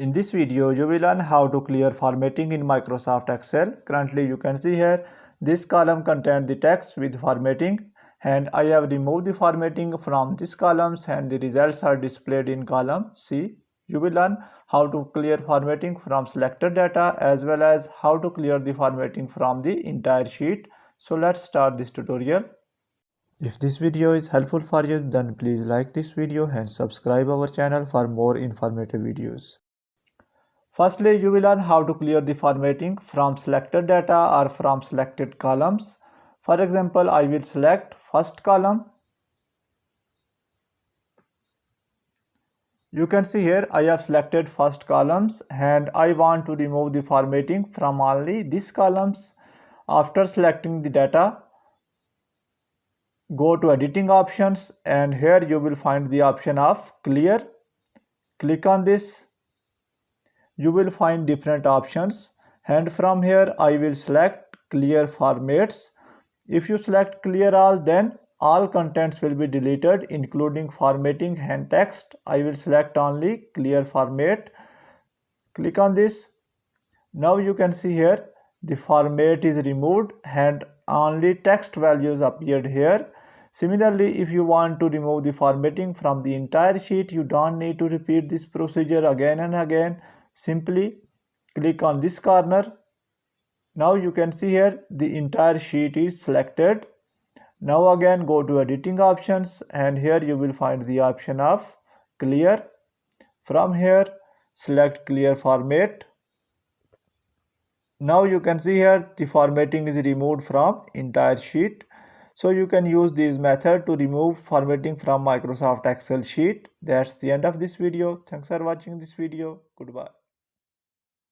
In this video, you will learn how to clear formatting in Microsoft Excel. Currently, you can see here, this column contains the text with formatting, and I have removed the formatting from these columns and the results are displayed in column C. You will learn how to clear formatting from selected data as well as how to clear the formatting from the entire sheet. So let's start this tutorial. If this video is helpful for you, then please like this video and subscribe our channel for more informative videos. Firstly, you will learn how to clear the formatting from selected data or from selected columns. For example, I will select first column. You can see here I have selected first columns and I want to remove the formatting from only these columns. After selecting the data, go to editing options and here you will find the option of clear. Click on this. You will find different options and from here I will select clear formats. If you select clear all, then all contents will be deleted including formatting and text. I will select only clear format. Click on this. Now you can see here the format is removed and only text values appeared here. Similarly, if you want to remove the formatting from the entire sheet, you don't need to repeat this procedure again and again. Simply click on this corner. Now you can see here the entire sheet is selected. Now again go to editing options and here you will find the option of clear. From here select clear format. Now you can see here the formatting is removed from entire sheet. So you can use this method to remove formatting from Microsoft Excel sheet. That's the end of this video. Thanks for watching this video. Goodbye.